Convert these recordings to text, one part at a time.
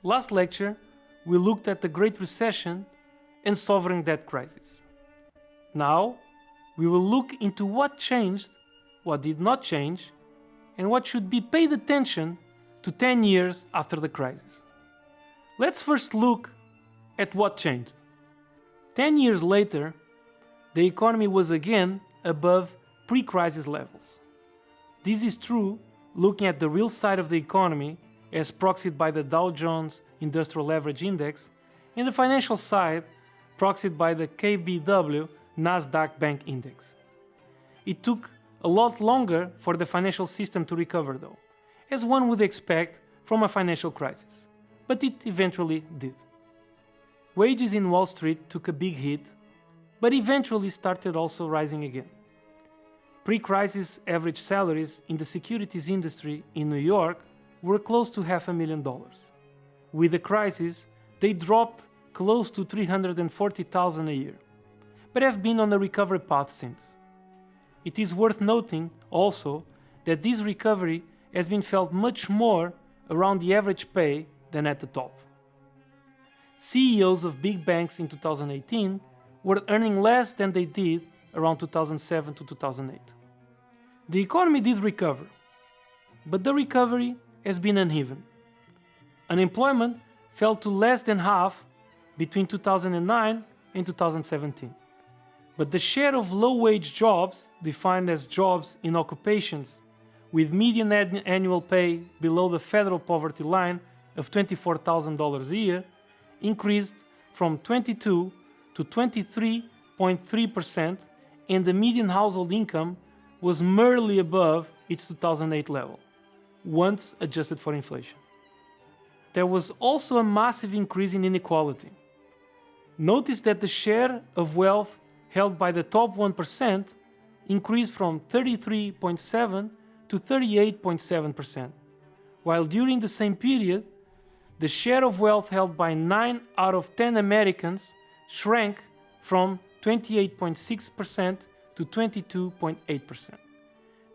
Last lecture, we looked at the Great Recession and sovereign debt crisis. Now, we will look into what changed, what did not change, and what should be paid attention to 10 years after the crisis. Let's first look at what changed. 10 years later, the economy was again above pre-crisis levels. This is true looking at the real side of the economy as proxied by the Dow Jones Industrial Average Index, and the financial side proxied by the KBW Nasdaq Bank Index. It took a lot longer for the financial system to recover though, as one would expect from a financial crisis, but it eventually did. Wages in Wall Street took a big hit, but eventually started also rising again. Pre-crisis average salaries in the securities industry in New York were close to $500,000. With the crisis, they dropped close to $340,000 a year, but have been on a recovery path since. It is worth noting also that this recovery has been felt much more around the average pay than at the top. CEOs of big banks in 2018 were earning less than they did around 2007 to 2008. The economy did recover, but the recovery has been uneven. Unemployment fell to less than half between 2009 and 2017. But the share of low-wage jobs, defined as jobs in occupations with median annual pay below the federal poverty line of $24,000 a year, increased from 22 to 23.3%, and the median household income was merely above its 2008 level, once adjusted for inflation. There was also a massive increase in inequality. Notice that the share of wealth held by the top 1% increased from 33.7% to 38.7%, while during the same period, the share of wealth held by 9 out of 10 Americans shrank from 28.6% to 22.8%.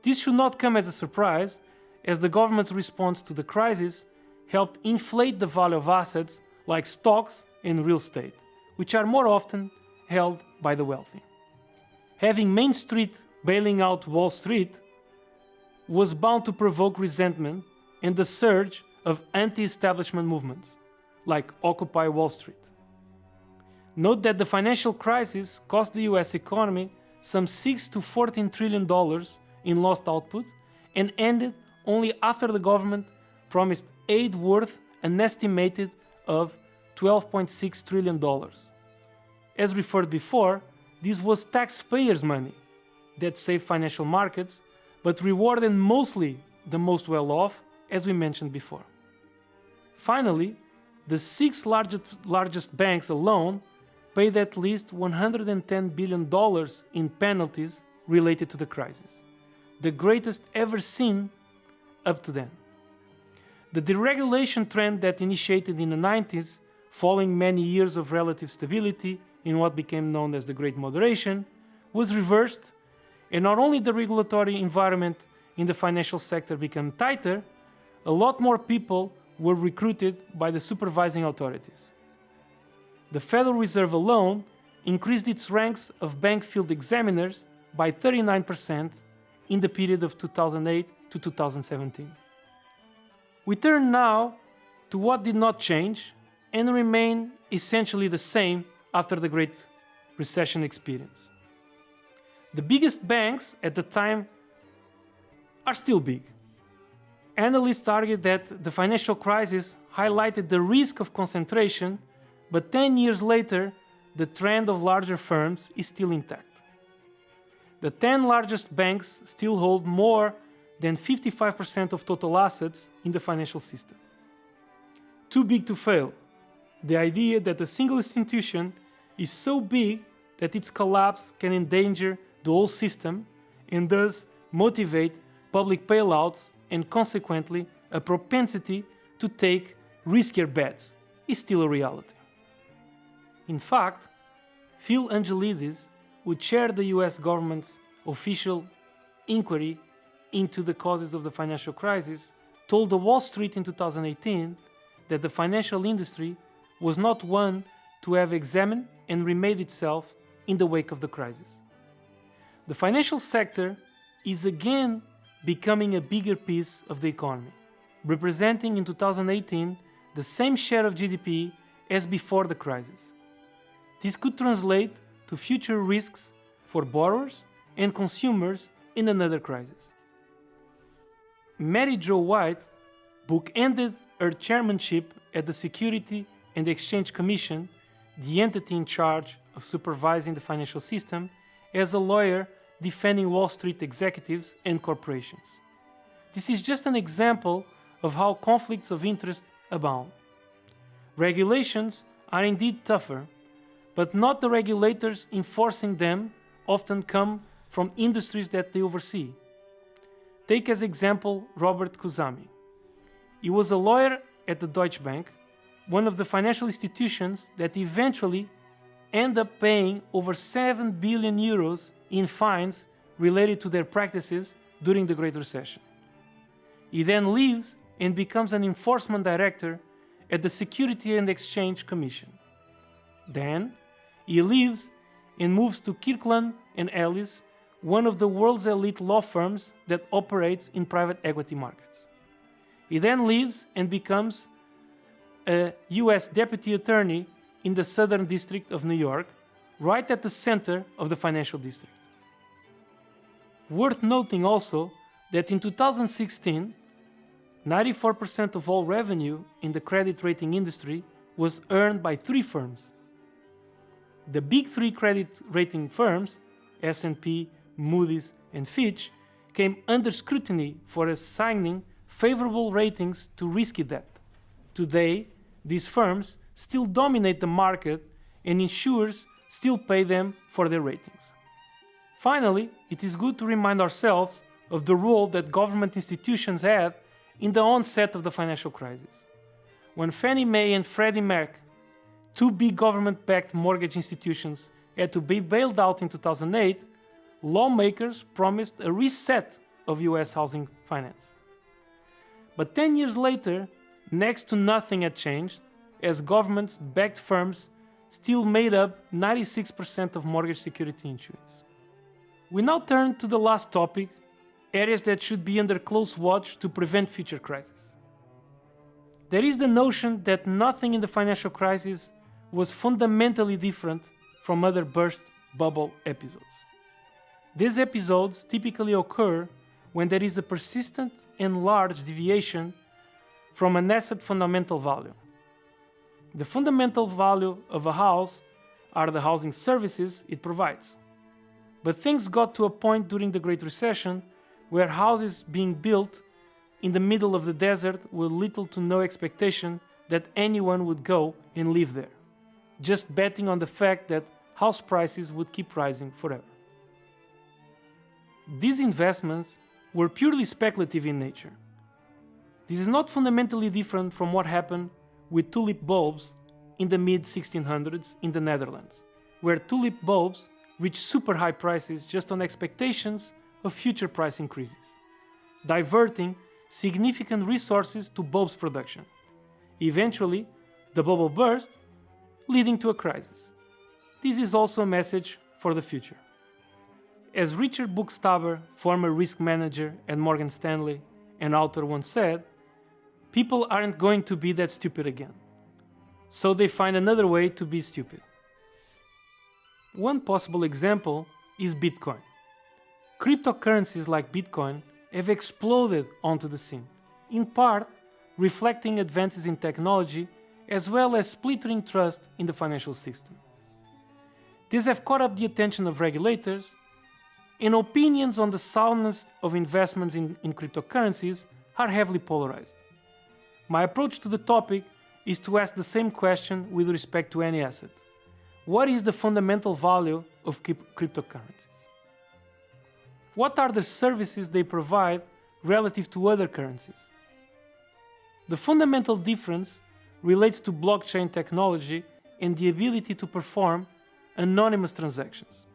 This should not come as a surprise, as the government's response to the crisis helped inflate the value of assets like stocks and real estate, which are more often held by the wealthy. Having Main Street bailing out Wall Street was bound to provoke resentment and the surge of anti-establishment movements, like Occupy Wall Street. Note that the financial crisis cost the US economy some $6 to $14 trillion in lost output and ended only after the government promised aid worth an estimated of $12.6 trillion. As referred before, this was taxpayers' money that saved financial markets, but rewarded mostly the most well-off, as we mentioned before. Finally, the 6 largest banks alone paid at least $110 billion in penalties related to the crisis, the greatest ever seen up to then. The deregulation trend that initiated in the 90s, following many years of relative stability in what became known as the Great Moderation, was reversed, and not only the regulatory environment in the financial sector became tighter, a lot more people were recruited by the supervising authorities. The Federal Reserve alone increased its ranks of bank field examiners by 39% in the period of 2008 to 2017. We turn now to what did not change and remain essentially the same after the Great Recession experience. The biggest banks at the time are still big. Analysts argue that the financial crisis highlighted the risk of concentration, but 10 years later, the trend of larger firms is still intact. The 10 largest banks still hold more than 55% of total assets in the financial system. Too big to fail. The idea that a single institution is so big that its collapse can endanger the whole system and thus motivate public bailouts and consequently a propensity to take riskier bets is still a reality. In fact, Phil Angelidis, who chaired the US government's official inquiry into the causes of the financial crisis, told the Wall Street in 2018 that the financial industry was not one to have examined and remade itself in the wake of the crisis. The financial sector is again becoming a bigger piece of the economy, representing in 2018 the same share of GDP as before the crisis. This could translate to future risks for borrowers and consumers in another crisis. Mary Jo White bookended her chairmanship at the Security and Exchange Commission, the entity in charge of supervising the financial system, as a lawyer defending Wall Street executives and corporations. This is just an example of how conflicts of interest abound. Regulations are indeed tougher, but not the regulators enforcing them often come from industries that they oversee. Take as example Robert Khuzami. He was a lawyer at the Deutsche Bank, one of the financial institutions that eventually end up paying over 7 billion euros in fines related to their practices during the Great Recession. He then leaves and becomes an enforcement director at the Security and Exchange Commission. Then, he leaves and moves to Kirkland & Ellis, one of the world's elite law firms that operates in private equity markets. He then leaves and becomes a US Deputy Attorney in the Southern District of New York, right at the center of the financial district. Worth noting also that in 2016, 94% of all revenue in the credit rating industry was earned by 3 firms. The big 3 credit rating firms, S&P, Moody's, and Fitch, came under scrutiny for assigning favorable ratings to risky debt. Today, these firms still dominate the market and insurers still pay them for their ratings. Finally, it is good to remind ourselves of the role that government institutions had in the onset of the financial crisis. When Fannie Mae and Freddie Mac, 2 big government-backed mortgage institutions, had to be bailed out in 2008, lawmakers promised a reset of US housing finance. But 10 years later, next to nothing had changed, as government-backed firms still made up 96% of mortgage security insurance. We now turn to the last topic, areas that should be under close watch to prevent future crises. There is the notion that nothing in the financial crisis was fundamentally different from other burst bubble episodes. These episodes typically occur when there is a persistent and large deviation from an asset fundamental value. The fundamental value of a house are the housing services it provides. But things got to a point during the Great Recession where houses being built in the middle of the desert with little to no expectation that anyone would go and live there, just betting on the fact that house prices would keep rising forever. These investments were purely speculative in nature. This is not fundamentally different from what happened with tulip bulbs in the mid-1600s in the Netherlands, where tulip bulbs reached super high prices just on expectations of future price increases, diverting significant resources to bulbs production. Eventually, the bubble burst, leading to a crisis. This is also a message for the future. As Richard Buchstaber, former risk manager at Morgan Stanley and author, once said, people aren't going to be that stupid again. So they find another way to be stupid. One possible example is Bitcoin. Cryptocurrencies like Bitcoin have exploded onto the scene, in part reflecting advances in technology as well as splintering trust in the financial system. These have caught up the attention of regulators, and opinions on the soundness of investments in cryptocurrencies are heavily polarized. My approach to the topic is to ask the same question with respect to any asset. What is the fundamental value of cryptocurrencies? What are the services they provide relative to other currencies? The fundamental difference relates to blockchain technology and the ability to perform anonymous transactions.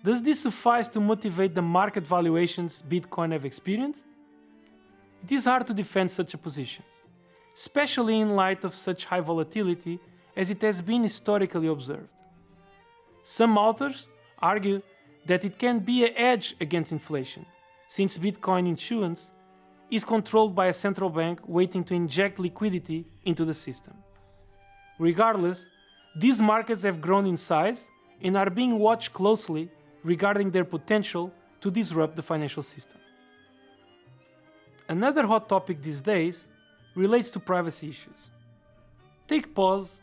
Does this suffice to motivate the market valuations Bitcoin have experienced? It is hard to defend such a position. especially in light of such high volatility as it has been historically observed. Some authors argue that it can be a hedge against inflation, since Bitcoin issuance is controlled by a central bank waiting to inject liquidity into the system. Regardless, these markets have grown in size and are being watched closely regarding their potential to disrupt the financial system. Another hot topic these days relates to privacy issues. Take pause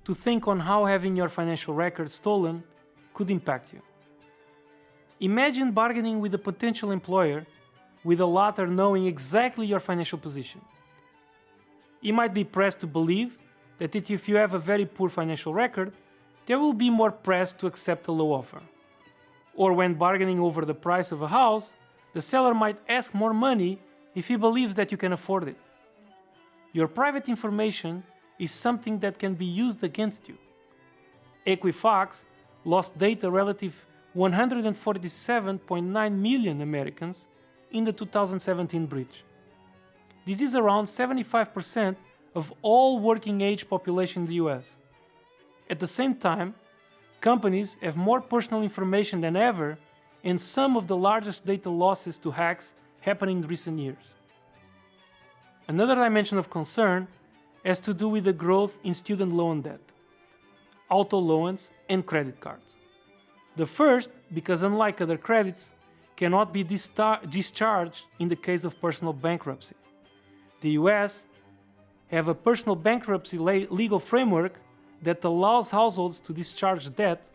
to think on how having your financial records stolen could impact you. Imagine bargaining with a potential employer with the latter knowing exactly your financial position. You might be pressed to believe that if you have a very poor financial record, they will be more pressed to accept a low offer. Or when bargaining over the price of a house, the seller might ask more money if he believes that you can afford it. Your private information is something that can be used against you. Equifax lost data relative 147.9 million Americans in the 2017 breach. This is around 75% of all working-age population in the US. At the same time, companies have more personal information than ever, and some of the largest data losses to hacks happened in recent years. Another dimension of concern has to do with the growth in student loan debt, auto loans, and credit cards. The first, because unlike other credits, cannot be discharged in the case of personal bankruptcy. The US have a personal bankruptcy legal framework that allows households to discharge debt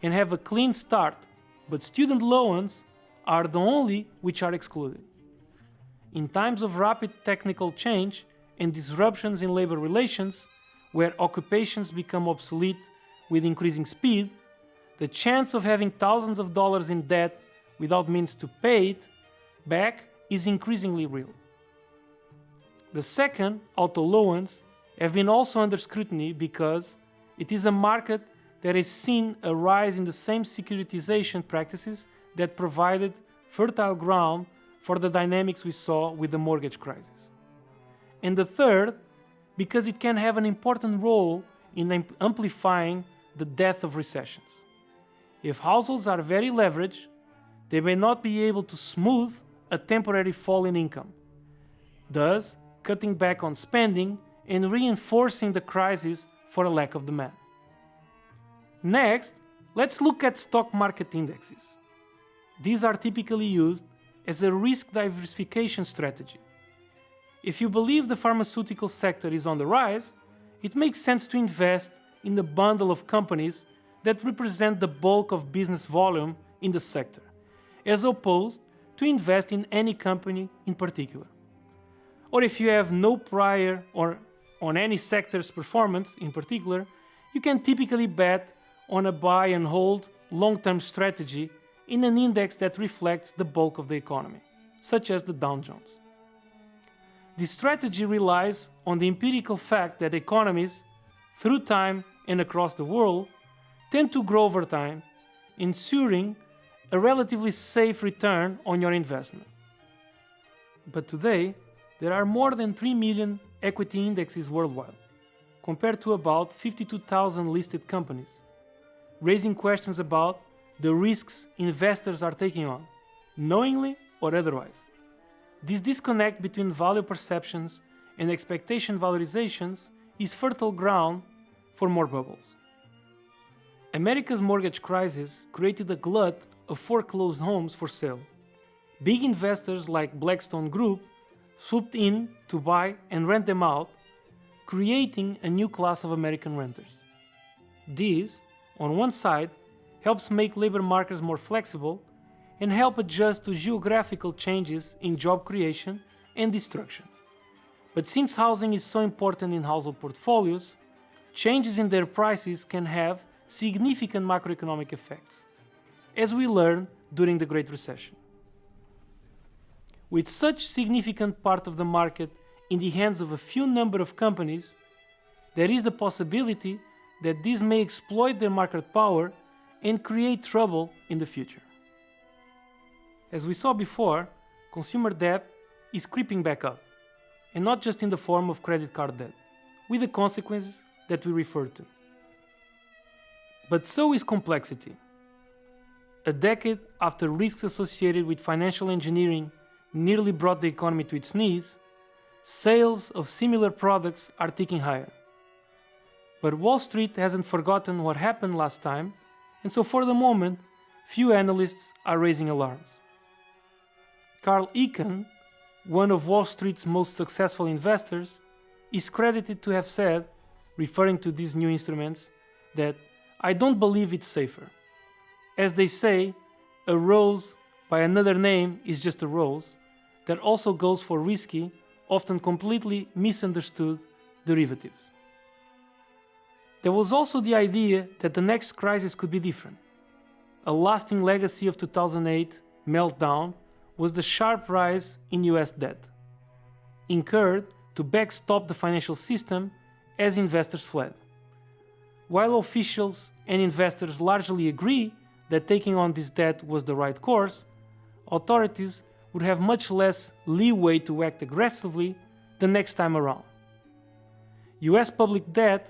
and have a clean start, but student loans are the only which are excluded. In times of rapid technical change and disruptions in labor relations, where occupations become obsolete with increasing speed, the chance of having thousands of dollars in debt without means to pay it back is increasingly real. The second, auto loans, have been also under scrutiny because it is a market that has seen a rise in the same securitization practices that provided fertile ground for the dynamics we saw with the mortgage crisis. And the third, because it can have an important role in amplifying the death of recessions. If households are very leveraged, they may not be able to smooth a temporary fall in income, thus cutting back on spending and reinforcing the crisis for a lack of demand. Next, let's look at stock market indexes. These are typically used as a risk diversification strategy. If you believe the pharmaceutical sector is on the rise, it makes sense to invest in the bundle of companies that represent the bulk of business volume in the sector, as opposed to invest in any company in particular. Or if you have no prior or on any sector's performance in particular, you can typically bet on a buy and hold long-term strategy in an index that reflects the bulk of the economy, such as the Dow Jones. This strategy relies on the empirical fact that economies, through time and across the world, tend to grow over time, ensuring a relatively safe return on your investment. But today, there are more than 3 million equity indexes worldwide, compared to about 52,000 listed companies, raising questions about the risks investors are taking on, knowingly or otherwise. This disconnect between value perceptions and expectation valorizations is fertile ground for more bubbles. America's mortgage crisis created a glut of foreclosed homes for sale. Big investors like Blackstone Group swooped in to buy and rent them out, creating a new class of American renters. This, on one side, helps make labor markets more flexible and help adjust to geographical changes in job creation and destruction. But since housing is so important in household portfolios, changes in their prices can have significant macroeconomic effects, as we learned during the Great Recession. With such significant part of the market in the hands of a few number of companies, there is the possibility that these may exploit their market power and create trouble in the future. As we saw before, consumer debt is creeping back up, and not just in the form of credit card debt, with the consequences that we referred to. But so is complexity. A decade after risks associated with financial engineering nearly brought the economy to its knees, sales of similar products are ticking higher. But Wall Street hasn't forgotten what happened last time, and so for the moment, few analysts are raising alarms. Carl Icahn, one of Wall Street's most successful investors, is credited to have said, referring to these new instruments, that "I don't believe it's safer. As they say, a rose by another name is just a rose that also goes for risky, often completely misunderstood derivatives." There was also the idea that the next crisis could be different. A lasting legacy of 2008 meltdown was the sharp rise in US debt, incurred to backstop the financial system as investors fled. While officials and investors largely agree that taking on this debt was the right course, authorities would have much less leeway to act aggressively the next time around. US public debt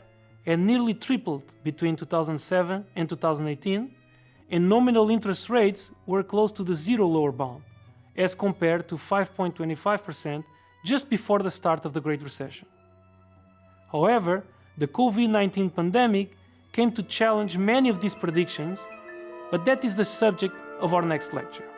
had nearly tripled between 2007 and 2018, and nominal interest rates were close to the zero lower bound, as compared to 5.25% just before the start of the Great Recession. However, the COVID-19 pandemic came to challenge many of these predictions, but that is the subject of our next lecture.